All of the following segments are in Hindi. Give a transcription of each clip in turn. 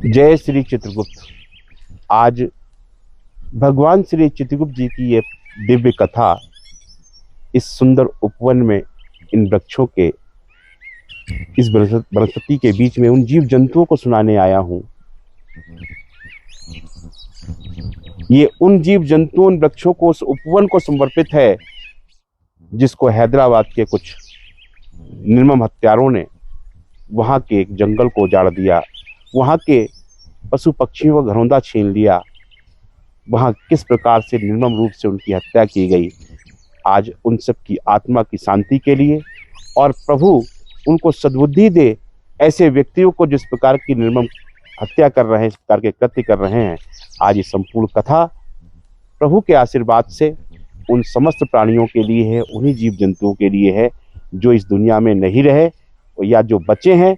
जय श्री चित्रगुप्त। आज भगवान श्री चित्रगुप्त जी की ये दिव्य कथा इस सुंदर उपवन में, इन वृक्षों के, इस वनस्पति के बीच में उन जीव जंतुओं को सुनाने आया हूं। ये उन जीव जंतुओं, उन वृक्षों को, उस उपवन को समर्पित है जिसको हैदराबाद के कुछ निर्मम हत्यारों ने वहां के एक जंगल को उजाड़ दिया, वहां के पशु पक्षियों का घरौंदा छीन लिया, वहां किस प्रकार से निर्मम रूप से उनकी हत्या की गई। आज उन सब की आत्मा की शांति के लिए और प्रभु उनको सद्बुद्धि दे, ऐसे व्यक्तियों को जिस प्रकार की निर्मम हत्या कर रहे हैं, इस प्रकार के कृत्य कर रहे हैं, आज ये संपूर्ण कथा प्रभु के आशीर्वाद से उन समस्त प्राणियों के लिए है, उन्हीं जीव जंतुओं के लिए है जो इस दुनिया में नहीं रहे या जो बचे हैं,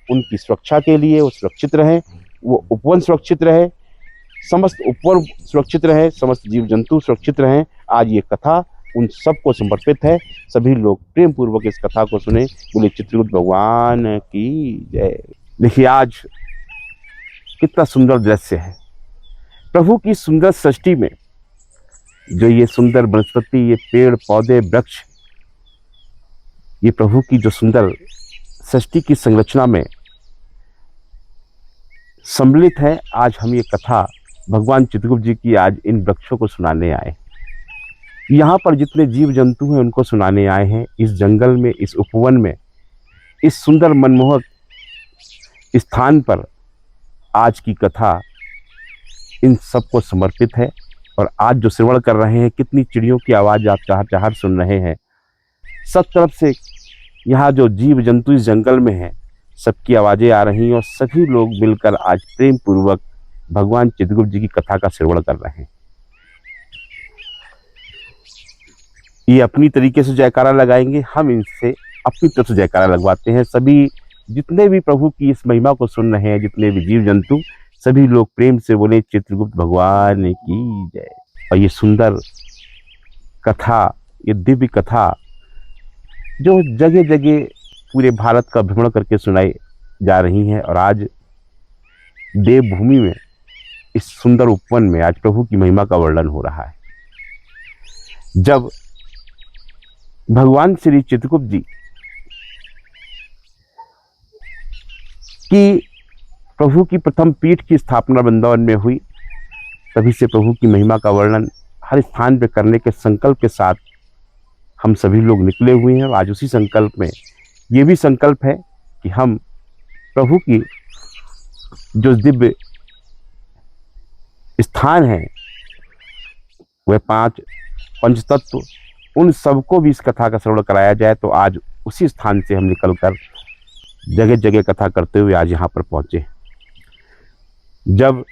उनकी सुरक्षा के लिए वो सुरक्षित रहें, वो उपवन सुरक्षित रहे, समस्त उपवन सुरक्षित रहे, समस्त जीव जंतु सुरक्षित रहें। आज ये कथा उन सबको समर्पित है। सभी लोग प्रेम पूर्वक इस कथा को सुने। बोले चित्रगुप्त भगवान की जय। देखिए आज कितना सुंदर दृश्य है। प्रभु की सुंदर सृष्टि में जो ये सुंदर वनस्पति, ये पेड़ पौधे वृक्ष, ये प्रभु की जो सुंदर सृष्टि की संरचना में सम्मिलित है। आज हम ये कथा भगवान चित्रगुप्त जी की आज इन वृक्षों को सुनाने आए। यहाँ पर जितने जीव जंतु हैं उनको सुनाने आए हैं। इस जंगल में, इस उपवन में, इस सुंदर मनमोहक स्थान पर आज की कथा इन सबको समर्पित है। और आज जो श्रवण कर रहे हैं, कितनी चिड़ियों की आवाज़ आप चहचहाट सुन रहे हैं। सब तरफ से यहाँ जो जीव जंतु इस जंगल में हैं, सबकी आवाज़ें आ रही हैं और सभी लोग मिलकर आज प्रेम पूर्वक भगवान चित्रगुप्त जी की कथा का श्रवण कर रहे हैं। ये अपनी तरीके से जयकारा लगाएंगे, हम इनसे अपनी तरफ से जयकारा लगवाते हैं। सभी जितने भी प्रभु की इस महिमा को सुन रहे हैं, जितने भी जीव जंतु, सभी लोग प्रेम से बोले चित्रगुप्त भगवान की जय। और ये सुंदर कथा, ये दिव्य कथा जो जगह जगह पूरे भारत का भ्रमण करके सुनाई जा रही हैं। और आज देवभूमि में, इस सुंदर उपवन में आज प्रभु की महिमा का वर्णन हो रहा है। जब भगवान श्री चित्रगुप्त जी की प्रभु की प्रथम पीठ की स्थापना वृंदावन में हुई, तभी से प्रभु की महिमा का वर्णन हर स्थान पर करने के संकल्प के साथ हम सभी लोग निकले हुए हैं। और आज उसी संकल्प में ये भी संकल्प है कि हम प्रभु की जो दिव्य स्थान है, वह पांच पंचतत्व, उन सबको भी इस कथा का श्रवण कराया जाए। तो आज उसी स्थान से हम निकलकर जगह जगह कथा करते हुए आज यहाँ पर पहुंचे। जब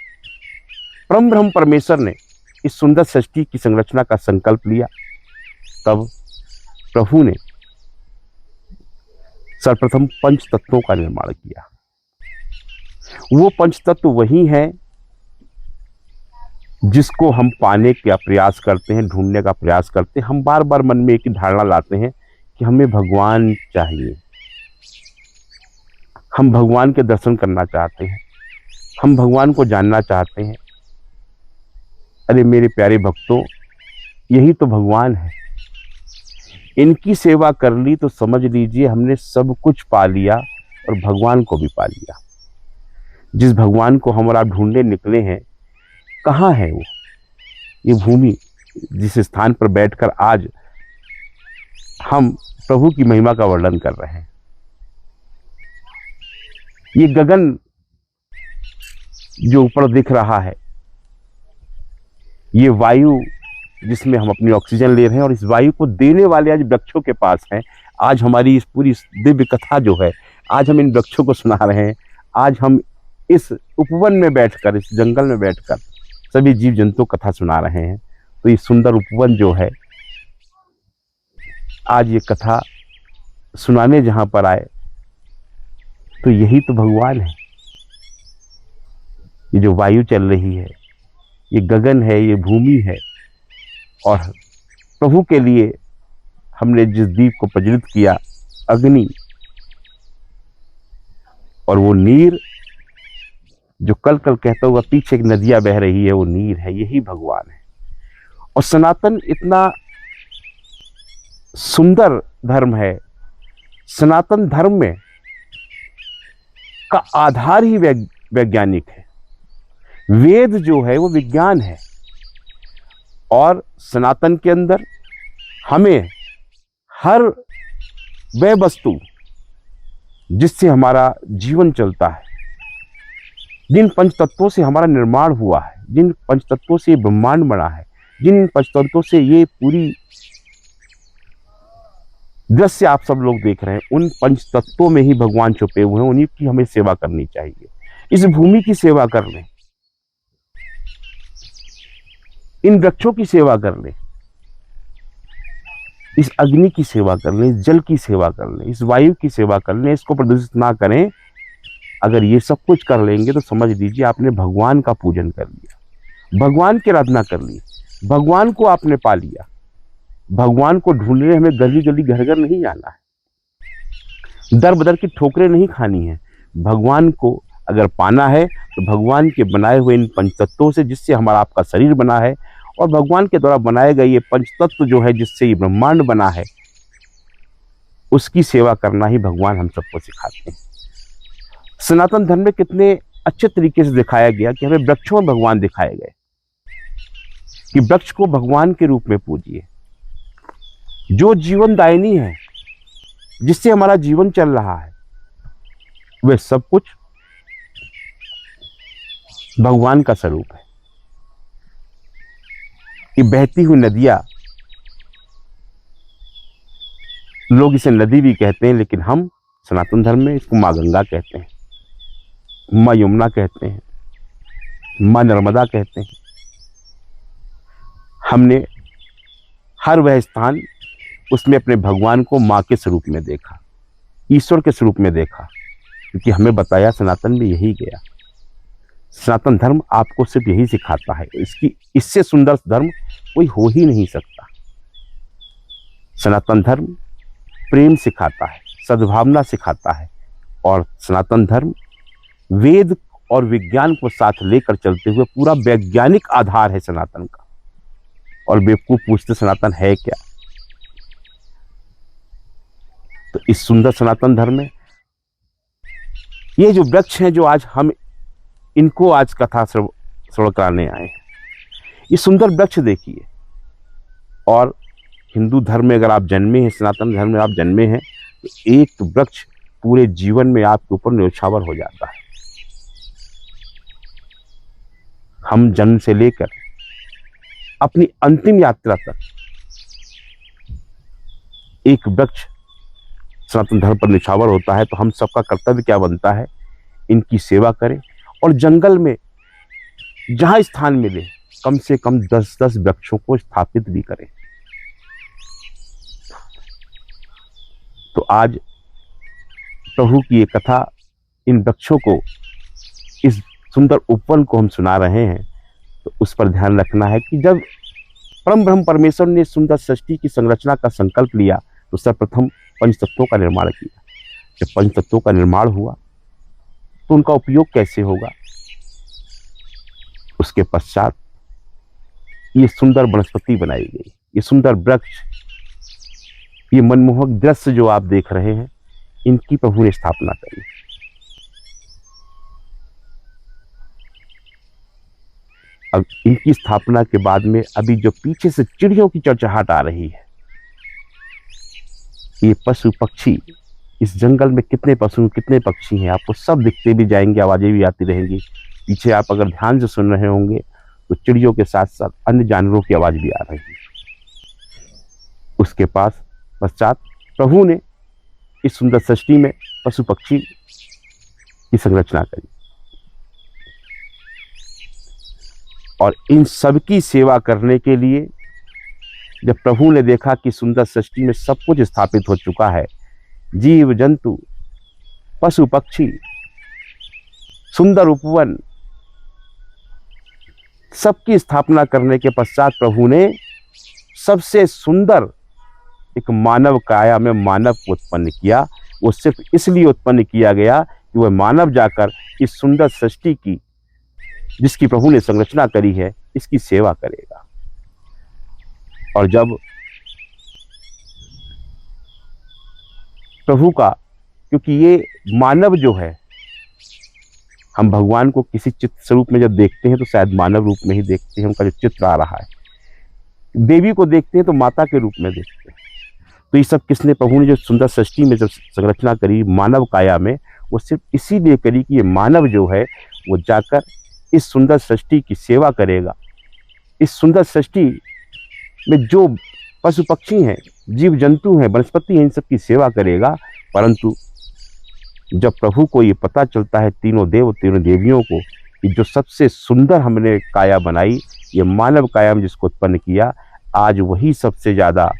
परम ब्रह्म परमेश्वर ने इस सुंदर सृष्टि की संरचना का संकल्प लिया, तब प्रभु ने सर्वप्रथम पंच तत्वों का निर्माण किया। वो पंच तत्व वही है जिसको हम पाने का प्रयास करते हैं, ढूंढने का प्रयास करते हैं। हम बार बार मन में एक ही धारणा लाते हैं कि हमें भगवान चाहिए, हम भगवान के दर्शन करना चाहते हैं, हम भगवान को जानना चाहते हैं। अरे मेरे प्यारे भक्तों, यही तो भगवान है। इनकी सेवा कर ली तो समझ लीजिए हमने सब कुछ पा लिया और भगवान को भी पा लिया। जिस भगवान को हम और आप ढूंढने निकले हैं, कहाँ है वो? ये भूमि, जिस स्थान पर बैठकर आज हम प्रभु की महिमा का वर्णन कर रहे हैं। ये गगन जो ऊपर दिख रहा है, ये वायु जिसमें हम अपनी ऑक्सीजन ले रहे हैं, और इस वायु को देने वाले आज वृक्षों के पास हैं। आज हमारी इस पूरी दिव्य कथा जो है, आज हम इन वृक्षों को सुना रहे हैं। आज हम इस उपवन में बैठकर, इस जंगल में बैठकर सभी जीव जंतु कथा सुना रहे हैं। तो ये सुंदर उपवन जो है, आज ये कथा सुनाने जहां पर आए, तो यही तो भगवान है। ये जो वायु चल रही है, ये गगन है, ये भूमि है, और प्रभु के लिए हमने जिस दीप को प्रज्वलित किया, अग्नि, और वो नीर जो कल कल कहता हुआ पीछे एक नदियां बह रही है वो नीर है, यही भगवान है। और सनातन इतना सुंदर धर्म है। सनातन धर्म में का आधार ही वैज्ञानिक है। वेद जो है वो विज्ञान है, और सनातन के अंदर हमें हर वह वस्तु जिससे हमारा जीवन चलता है, जिन पंच तत्वों से हमारा निर्माण हुआ है, जिन पंच तत्वों से ब्रह्मांड बना है, जिन पंच तत्वों से ये पूरी दृश्य आप सब लोग देख रहे हैं, उन पंच तत्वों में ही भगवान छुपे हुए हैं। उन्हीं की हमें सेवा करनी चाहिए। इस भूमि की सेवा कर लें, इन वृक्षों की सेवा कर लें, इस अग्नि की सेवा कर लें, इस जल की सेवा कर लें, इस वायु की सेवा कर लें, इसको प्रदूषित ना करें। अगर ये सब कुछ कर लेंगे तो समझ लीजिए आपने भगवान का पूजन कर लिया, भगवान की आराधना कर ली, भगवान को आपने पा लिया। भगवान को ढूंढने हमें गली गली घर घर नहीं जाना है, दर बदर की ठोकरें नहीं खानी है। भगवान को अगर पाना है तो भगवान के बनाए हुए इन पंचतत्वों से, जिससे हमारा आपका शरीर बना है, और भगवान के द्वारा बनाए गए ये पंचतत्व जो है जिससे ये ब्रह्मांड बना है, उसकी सेवा करना ही भगवान हम सबको सिखाते हैं। सनातन धर्म में कितने अच्छे तरीके से दिखाया गया कि हमें वृक्षों में भगवान दिखाए गए कि वृक्ष को भगवान के रूप में पूजिए, जो जीवनदायिनी है, जिससे हमारा जीवन चल रहा है, वह सब कुछ भगवान का स्वरूप है। ये बहती हुई नदियां, लोग इसे नदी भी कहते हैं, लेकिन हम सनातन धर्म में इसको माँ गंगा कहते हैं, माँ यमुना कहते हैं, माँ नर्मदा कहते हैं। हमने हर वह स्थान उसमें अपने भगवान को माँ के स्वरूप में देखा, ईश्वर के स्वरूप में देखा, क्योंकि हमें बताया सनातन में यही गया। सनातन धर्म आपको सिर्फ यही सिखाता है, इससे सुंदर धर्म कोई हो ही नहीं सकता। सनातन धर्म प्रेम सिखाता है, सद्भावना सिखाता है, और सनातन धर्म वेद और विज्ञान को साथ लेकर चलते हुए पूरा वैज्ञानिक आधार है सनातन का। और बेवकूफ पूछते सनातन है क्या? तो इस सुंदर सनातन धर्म में ये जो वृक्ष हैं, जो आज हम इनको आज कथा श्रवण कराने आए हैं, ये सुंदर वृक्ष देखिए। और हिंदू धर्म में अगर आप जन्मे हैं, सनातन धर्म में आप जन्मे हैं, तो एक वृक्ष पूरे जीवन में आपके ऊपर न्योछावर हो जाता है। हम जन्म से लेकर अपनी अंतिम यात्रा तक एक वृक्ष सनातन धर्म पर निछावर होता है। तो हम सबका कर्तव्य क्या बनता है? इनकी सेवा करें, और जंगल में जहां स्थान मिले कम से कम 10-10 वृक्षों को स्थापित भी करें। तो आज प्रभु की ये कथा, इन वृक्षों को, इस सुंदर उपवन को हम सुना रहे हैं, तो उस पर ध्यान रखना है कि जब परम ब्रह्म परमेश्वर ने सुंदर सृष्टि की संरचना का संकल्प लिया, तो सर्वप्रथम पंचतत्वों का निर्माण किया। जब पंचतत्वों का निर्माण हुआ तो उनका उपयोग कैसे होगा? उसके पश्चात ये सुंदर वनस्पति बनाई गई, ये सुंदर वृक्ष, ये मनमोहक दृश्य जो आप देख रहे हैं, इनकी प्रभु ने स्थापना करी। अब इनकी स्थापना के बाद में अभी जो पीछे से चिड़ियों की चहचहाहट आ रही है, ये पशु पक्षी, इस जंगल में कितने पशु कितने पक्षी हैं, आपको सब दिखते भी जाएंगे, आवाजें भी आती रहेंगी। पीछे आप अगर ध्यान से सुन रहे होंगे तो चिड़ियों के साथ साथ अन्य जानवरों की आवाज भी आ रही है। उसके पश्चात प्रभु ने इस सुंदर सृष्टि में पशु पक्षी की संरचना करी, और इन सबकी सेवा करने के लिए जब प्रभु ने देखा कि सुंदर सृष्टि में सब कुछ स्थापित हो चुका है, जीव जंतु पशु पक्षी सुंदर उपवन सबकी स्थापना करने के पश्चात प्रभु ने सबसे सुंदर एक मानव काया में मानव को उत्पन्न किया। वो सिर्फ इसलिए उत्पन्न किया गया कि वह मानव जाकर इस सुंदर सृष्टि की जिसकी प्रभु ने संरचना करी है, इसकी सेवा करेगा। और जब प्रभु का, क्योंकि ये मानव जो है, हम भगवान को किसी चित्र स्वरूप में जब देखते हैं तो शायद मानव रूप में ही देखते हैं, उनका जो चित्र आ रहा है। देवी को देखते हैं तो माता के रूप में देखते हैं। तो ये सब किसने, प्रभु ने जो सुंदर सृष्टि में जब संरचना करी मानव काया में, वो सिर्फ इसीलिए करी कि ये मानव जो है वो जाकर इस सुंदर सृष्टि की सेवा करेगा। इस सुंदर सृष्टि में जो पशु पक्षी हैं, जीव जंतु हैं, वनस्पति हैं, इन सब की सेवा करेगा। परंतु जब प्रभु को ये पता चलता है, तीनों देव तीनों देवियों को, कि जो सबसे सुंदर हमने काया बनाई, ये मानव काया में जिसको उत्पन्न किया, आज वही सबसे ज्यादा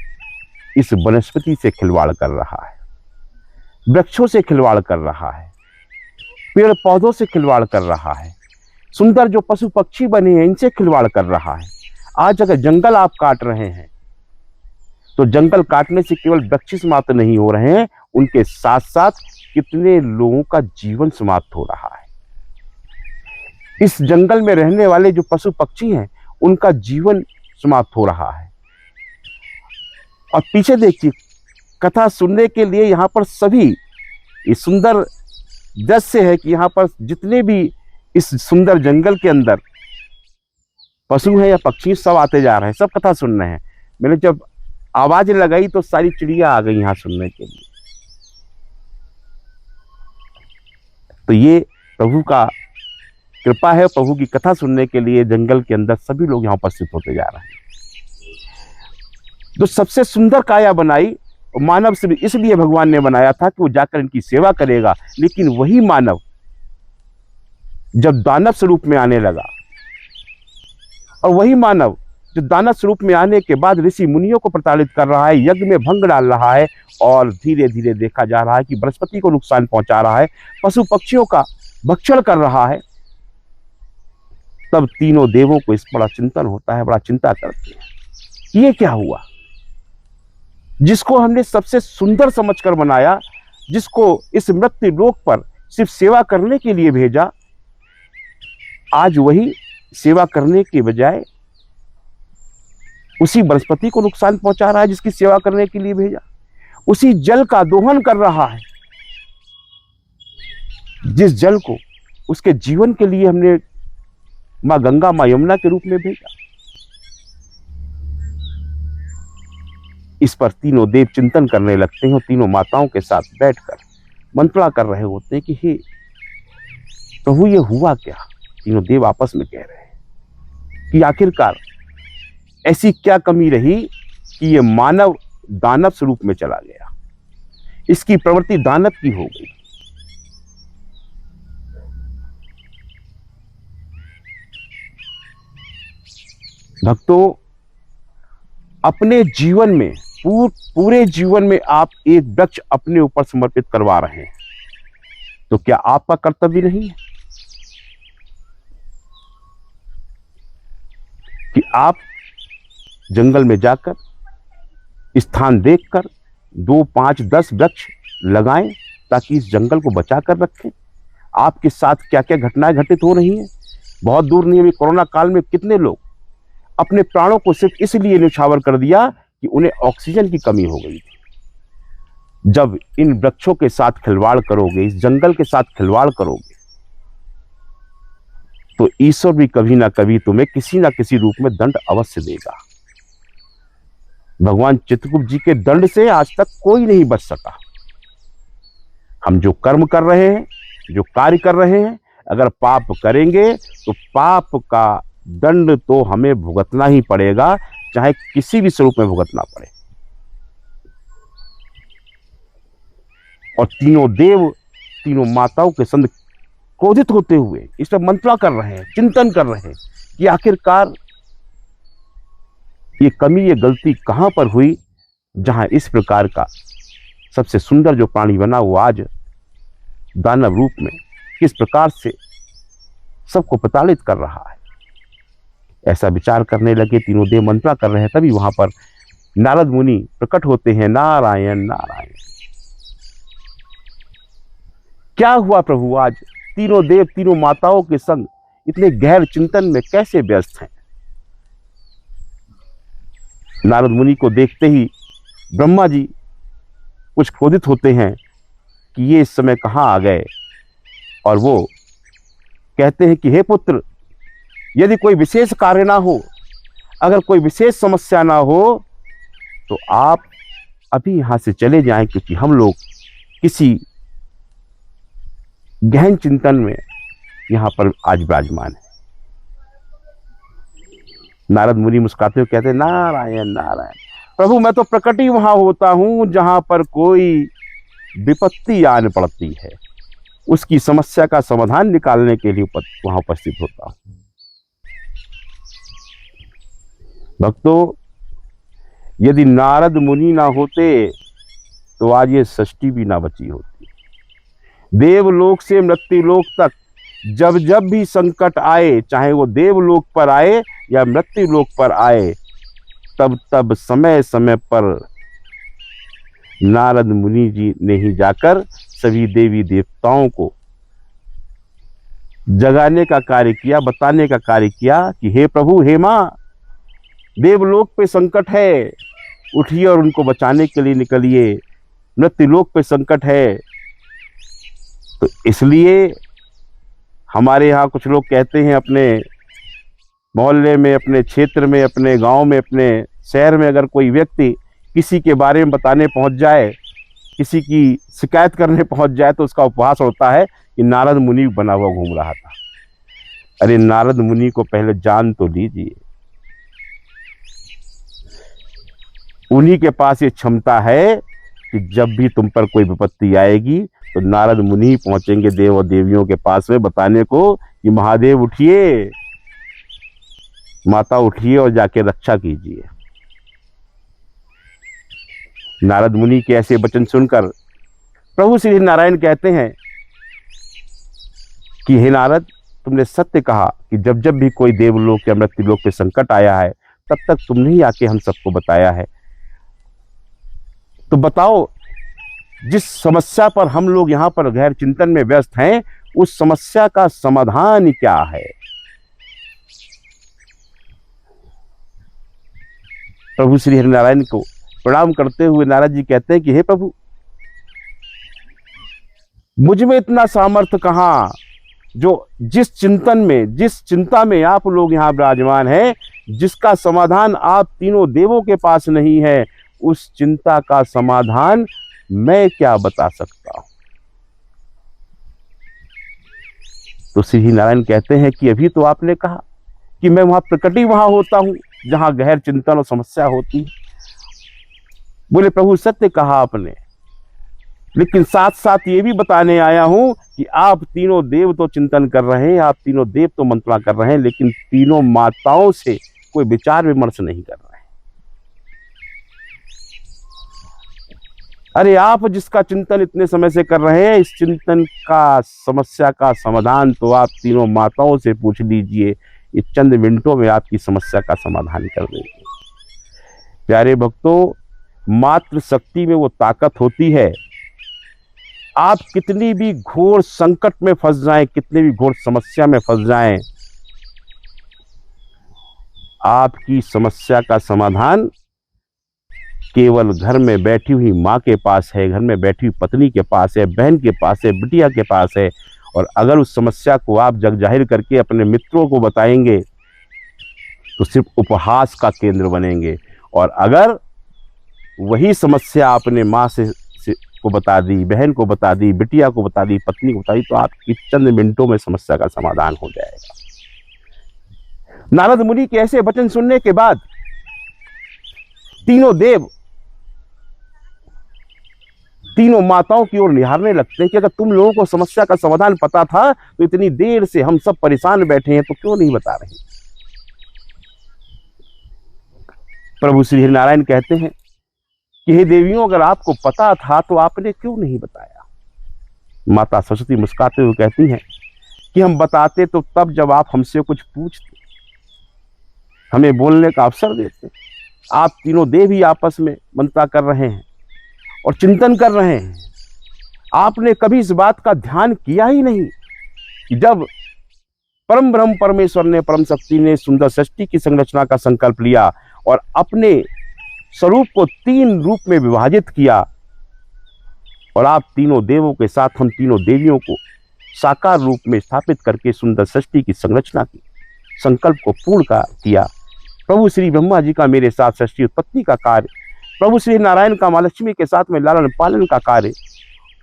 इस वनस्पति से खिलवाड़ कर रहा है, वृक्षों से खिलवाड़ कर रहा है, पेड़ पौधों से खिलवाड़ कर रहा है, सुंदर जो पशु पक्षी बने हैं इनसे खिलवाड़ कर रहा है। आज अगर जंगल आप काट रहे हैं तो जंगल काटने से केवल वृक्ष समाप्त नहीं हो रहे हैं, उनके साथ साथ कितने लोगों का जीवन समाप्त हो रहा है। इस जंगल में रहने वाले जो पशु पक्षी हैं उनका जीवन समाप्त हो रहा है। और पीछे देखिए, कथा सुनने के लिए यहाँ पर सभी, इस सुंदर दृश्य है कि यहाँ पर जितने भी इस सुंदर जंगल के अंदर पशु हैं या पक्षी, सब आते जा रहे हैं, सब कथा सुन रहे हैं। मैंने जब आवाज लगाई तो सारी चिड़िया आ गई यहाँ सुनने के लिए। तो ये प्रभु का कृपा है, प्रभु की कथा सुनने के लिए जंगल के अंदर सभी लोग यहाँ उपस्थित होते जा रहे हैं। जो सबसे सुंदर काया बनाई, मानव से भी इसलिए भगवान ने बनाया था कि वो जाकर इनकी सेवा करेगा। लेकिन वही मानव जब दानव स्वरूप में आने लगा, और वही मानव जो दानव स्वरूप में आने के बाद ऋषि मुनियों को प्रताड़ित कर रहा है, यज्ञ में भंग डाल रहा है, और धीरे धीरे देखा जा रहा है कि बृहस्पति को नुकसान पहुंचा रहा है, पशु पक्षियों का भक्षण कर रहा है, तब तीनों देवों को इस बड़ा चिंतन होता है, बड़ा चिंता करते हैं। ये क्या हुआ? जिसको हमने सबसे सुंदर समझकर बनाया, जिसको इस मृत्यु लोक पर सिर्फ सेवा करने के लिए भेजा, आज वही सेवा करने के बजाय उसी वनस्पति को नुकसान पहुंचा रहा है जिसकी सेवा करने के लिए भेजा। उसी जल का दोहन कर रहा है, जिस जल को उसके जीवन के लिए हमने मां गंगा, मां यमुना के रूप में भेजा। इस पर तीनों देव चिंतन करने लगते हैं और तीनों माताओं के साथ बैठकर मंत्रणा कर रहे होते हैं कि हे प्रभु, ये हुआ क्या? तीनों देव आपस में कह रहे हैं कि आखिरकार ऐसी क्या कमी रही कि ये मानव दानव स्वरूप में चला गया, इसकी प्रवृत्ति दानव की हो गई। भक्तों, अपने जीवन में, पूरे जीवन में आप एक वृक्ष अपने ऊपर समर्पित करवा रहे हैं, तो क्या आपका कर्तव्य नहीं है कि आप जंगल में जाकर स्थान देखकर 2, 5, 10 वृक्ष लगाएं ताकि इस जंगल को बचा कर रखें? आपके साथ क्या क्या घटनाएं घटित हो रही हैं। बहुत दूर नहीं, अभी कोरोना काल में कितने लोग अपने प्राणों को सिर्फ इसलिए न्यौछावर कर दिया कि उन्हें ऑक्सीजन की कमी हो गई थी। जब इन वृक्षों के साथ खिलवाड़ करोगे, इस जंगल के साथ खिलवाड़ करोगे, तो ईश्वर भी कभी ना कभी तुम्हें किसी ना किसी रूप में दंड अवश्य देगा। भगवान चित्रगुप्त जी के दंड से आज तक कोई नहीं बच सका। हम जो कर्म कर रहे हैं, जो कार्य कर रहे हैं, अगर पाप करेंगे तो पाप का दंड तो हमें भुगतना ही पड़ेगा, चाहे किसी भी स्वरूप में भुगतना पड़े। और तीनों देव तीनों माताओं के संग क्रोधित होते हुए इस पर मंत्रणा कर रहे हैं, चिंतन कर रहे हैं कि आखिरकार ये कमी, ये गलती कहां पर हुई, जहां इस प्रकार का सबसे सुंदर जो प्राणी बना वो आज दानव रूप में किस प्रकार से सबको प्रताड़ित कर रहा है। ऐसा विचार करने लगे, तीनों देव मंत्रणा कर रहे हैं। तभी वहां पर नारद मुनि प्रकट होते हैं। नारायण नारायण। क्या हुआ प्रभु? आज तीनों देव तीनों माताओं के संग इतने गहर चिंतन में कैसे व्यस्त हैं। नारद मुनि को देखते ही ब्रह्मा जी कुछ क्रोधित होते हैं कि ये इस समय कहाँ आ गए, और वो कहते हैं कि हे पुत्र, यदि कोई विशेष कार्य ना हो, अगर कोई विशेष समस्या ना हो, तो आप अभी यहां से चले जाएं, क्योंकि हम लोग किसी गहन चिंतन में यहां पर आज विराजमान है। नारद मुनि मुस्कुराते हुए कहते हैं, नारायण नारायण प्रभु, मैं तो प्रकट ही वहां होता हूं जहां पर कोई विपत्ति आन पड़ती है, उसकी समस्या का समाधान निकालने के लिए वहां उपस्थित होता हूं। भक्तों, यदि नारद मुनि ना होते तो आज ये सृष्टि भी ना बची होती। देवलोक से मृत्युलोक तक जब जब भी संकट आए, चाहे वो देवलोक पर आए या मृत्युलोक पर आए, तब तब समय समय पर नारद मुनि जी ने ही जाकर सभी देवी देवताओं को जगाने का कार्य किया, बताने का कार्य किया कि हे प्रभु, हे मां, देवलोक पे संकट है, उठिए और उनको बचाने के लिए निकलिए। मृत्युलोक पे संकट है। तो इसलिए हमारे यहाँ कुछ लोग कहते हैं, अपने मोहल्ले में, अपने क्षेत्र में, अपने गांव में, अपने शहर में अगर कोई व्यक्ति किसी के बारे में बताने पहुंच जाए, किसी की शिकायत करने पहुंच जाए, तो उसका उपहास होता है कि नारद मुनि बना हुआ घूम रहा था। अरे नारद मुनि को पहले जान तो लीजिए। उन्हीं के पास ये क्षमता है कि जब भी तुम पर कोई विपत्ति आएगी तो नारद मुनि ही पहुंचेंगे देव और देवियों के पास में बताने को कि महादेव उठिए, माता उठिए और जाके रक्षा कीजिए। नारद मुनि के ऐसे वचन सुनकर प्रभु श्री नारायण कहते हैं कि हे नारद, तुमने सत्य कहा कि जब जब भी कोई देवलोक या मृत्युलोक पे संकट आया है, तब तक तुमने ही आके हम सबको बताया है। तो बताओ, जिस समस्या पर हम लोग यहाँ पर गहर चिंतन में व्यस्त हैं, उस समस्या का समाधान क्या है? प्रभु श्री हरिनारायण को प्रणाम करते हुए नारद जी कहते हैं कि हे प्रभु, मुझ में इतना सामर्थ्य कहां, जो जिस चिंता में आप लोग यहाँ विराजमान हैं, जिसका समाधान आप तीनों देवों के पास नहीं है, उस चिंता का समाधान मैं क्या बता सकता हूं। तो श्री नारायण कहते हैं कि अभी तो आपने कहा कि मैं वहां प्रकट ही वहां होता हूं जहां गहर चिंतन और समस्या होती है। बोले प्रभु, सत्य कहा आपने, लेकिन साथ साथ ये भी बताने आया हूं कि आप तीनों देव तो चिंतन कर रहे हैं, आप तीनों देव तो मंत्रणा कर रहे हैं, लेकिन तीनों माताओं से कोई विचार विमर्श नहीं कर रहे हैं। अरे आप जिसका चिंतन इतने समय से कर रहे हैं, इस चिंतन का समस्या का समाधान तो आप तीनों माताओं से पूछ लीजिए, ये चंद मिनटों में आपकी समस्या का समाधान कर देंगे। प्यारे भक्तों, मात्र शक्ति में वो ताकत होती है। आप कितनी भी घोर संकट में फंस जाएं, कितनी भी घोर समस्या में फंस जाएं, आपकी समस्या का समाधान केवल घर में बैठी हुई माँ के पास है, घर में बैठी हुई पत्नी के पास है, बहन के पास है, बिटिया के पास है। और अगर उस समस्या को आप जग जाहिर करके अपने मित्रों को बताएंगे तो सिर्फ उपहास का केंद्र बनेंगे। और अगर वही समस्या आपने माँ से को बता दी, बहन को बता दी, बिटिया को बता दी, पत्नी को बता दी, तो आपकी चंद मिनटों में समस्या का समाधान हो जाएगा। नारद मुनि के ऐसे वचन सुनने के बाद तीनों देव तीनों माताओं की ओर निहारने लगते हैं कि अगर तुम लोगों को समस्या का समाधान पता था तो इतनी देर से हम सब परेशान बैठे हैं, तो क्यों नहीं बता रहे? प्रभु श्री नारायण कहते हैं कि हे देवियों, अगर आपको पता था तो आपने क्यों नहीं बताया? माता सरस्वती मुस्कुराते हुए कहती हैं कि हम बताते तो तब जब आप हमसे कुछ पूछते, हमें बोलने का अवसर देते। आप तीनों देव ही आपस में मंत्रणा कर रहे हैं और चिंतन कर रहे हैं। आपने कभी इस बात का ध्यान किया ही नहीं कि जब परम ब्रह्म परमेश्वर ने, परम शक्ति ने सुंदर सृष्टि की संरचना का संकल्प लिया और अपने स्वरूप को 3 रूप में विभाजित किया और आप तीनों देवों के साथ हम तीनों देवियों को साकार रूप में स्थापित करके सुंदर सृष्टि की संरचना की संकल्प को पूर्ण किया। प्रभु श्री ब्रह्मा जी का मेरे साथ सृष्टि उत्पत्ति का कार्य, प्रभु श्री नारायण का माँ लक्ष्मी के साथ में लालन पालन का कार्य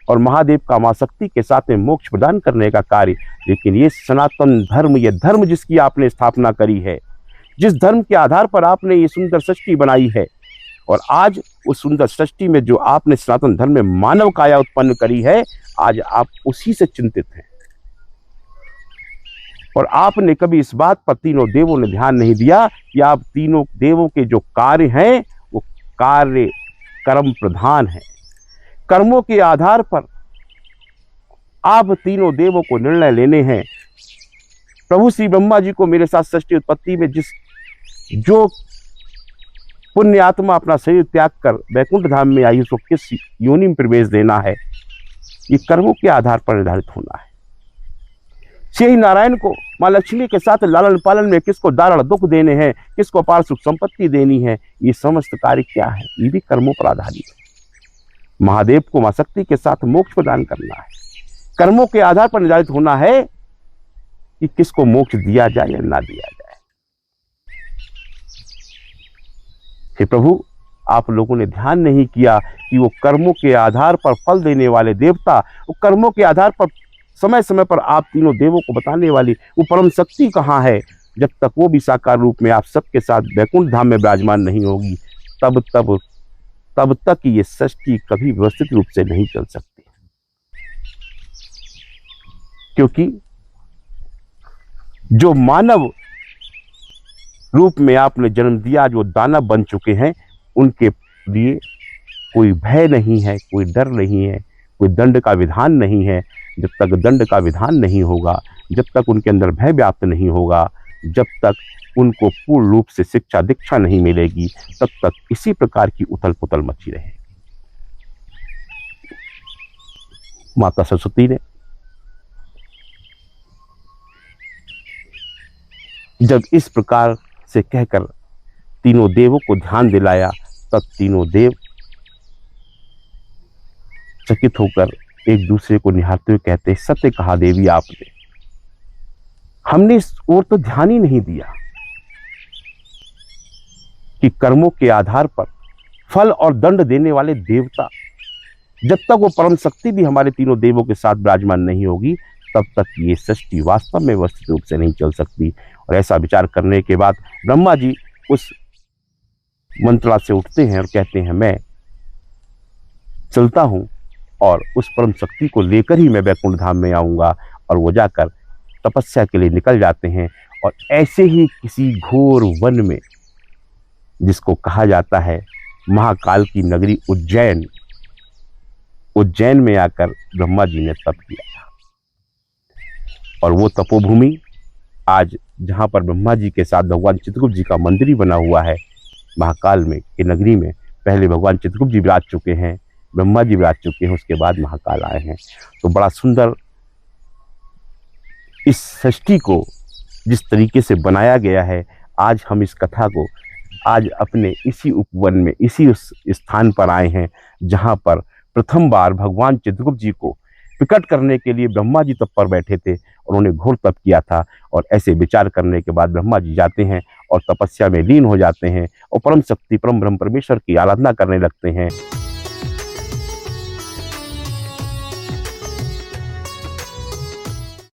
और महादेव का माँ शक्ति के साथ में मोक्ष प्रदान करने का कार्य। लेकिन ये सनातन धर्म, ये धर्म जिसकी आपने स्थापना करी है, जिस धर्म के आधार पर आपने ये सुंदर सृष्टि बनाई है, और आज उस सुंदर सृष्टि में जो आपने सनातन धर्म में मानव काया उत्पन्न करी है, आज आप उसी से चिंतित हैं। और आपने कभी इस बात पर तीनों देवों ने ध्यान नहीं दिया कि आप तीनों देवों के जो कार्य हैं वो कार्य कर्म प्रधान है। कर्मों के आधार पर आप तीनों देवों को निर्णय लेने हैं। प्रभु श्री ब्रह्मा जी को मेरे साथ सृष्टि उत्पत्ति में जो पुण्य आत्मा अपना शरीर त्याग कर वैकुंठ धाम में आई, उसको किस योनि में प्रवेश देना है, ये कर्मों के आधार पर निर्धारित होना है। श्री नारायण को माँ लक्ष्मी के साथ लालन पालन में किसको दारुण दुख देने हैं, किसको अपार सुख संपत्ति देनी है, ये समस्त कार्य क्या है, ये भी कर्मों पर आधारित है। महादेव को माँ शक्ति के साथ मोक्ष प्रदान करना है, कर्मों के आधार पर निर्धारित होना है कि किसको मोक्ष दिया जाए या ना दिया जाए। हे प्रभु, आप लोगों ने ध्यान नहीं किया कि वो कर्मों के आधार पर फल देने वाले देवता, वो कर्मों के आधार पर समय समय पर आप तीनों देवों को बताने वाली वो परम शक्ति कहाँ है। जब तक वो भी साकार रूप में आप सबके साथ वैकुंठ धाम में विराजमान नहीं होगी, तब तक ये सृष्टि कभी व्यवस्थित रूप से नहीं चल सकती। क्योंकि जो मानव रूप में आपने जन्म दिया, जो दानव बन चुके हैं, उनके लिए कोई भय नहीं है, कोई डर नहीं है, कोई दंड का विधान नहीं है। जब तक दंड का विधान नहीं होगा, जब तक उनके अंदर भय व्याप्त नहीं होगा, जब तक उनको पूर्ण रूप से शिक्षा दीक्षा नहीं मिलेगी, तब तक इसी प्रकार की उथल पुथल मची रहेगी। माता सरस्वती ने जब इस प्रकार से कहकर तीनों देवों को ध्यान दिलाया, तब तीनों देव चकित होकर एक दूसरे को निहारते हुए कहते, सत्य कहा देवी आपने, हमने इस ओर तो ध्यान ही नहीं दिया कि कर्मों के आधार पर फल और दंड देने वाले देवता, जब तक वो परम शक्ति भी हमारे तीनों देवों के साथ विराजमान नहीं होगी, तब तक ये सृष्टि वास्तव में व्यवस्थित रूप से नहीं चल सकती। और ऐसा विचार करने के बाद ब्रह्मा जी उस मंत्रा से उठते हैं और कहते हैं, मैं चलता हूं और उस परम शक्ति को लेकर ही मैं वैकुंठ धाम में आऊंगा। और वो जाकर तपस्या के लिए निकल जाते हैं। और ऐसे ही किसी घोर वन में, जिसको कहा जाता है महाकाल की नगरी उज्जैन में आकर ब्रह्मा जी ने तप किया था। और वो तपोभूमि आज जहाँ पर ब्रह्मा जी के साथ भगवान चित्रगुप्त जी का मंदिर बना हुआ है, महाकाल में की नगरी में पहले भगवान चित्रगुप्त जी विराज चुके हैं, ब्रह्मा जी विराज चुके हैं, उसके बाद महाकाल आए हैं। तो बड़ा सुंदर इस सृष्टि को जिस तरीके से बनाया गया है, आज हम इस कथा को आज अपने इसी उपवन में, इसी उस स्थान पर आए हैं जहाँ पर प्रथम बार भगवान चित्रगुप्त जी को प्रकट करने के लिए ब्रह्मा जी तप पर बैठे थे और उन्होंने घोर तप किया था। और ऐसे विचार करने के बाद ब्रह्मा जी जाते हैं और तपस्या में लीन हो जाते हैं और परम शक्ति परम ब्रह्म परमेश्वर की आराधना करने लगते हैं।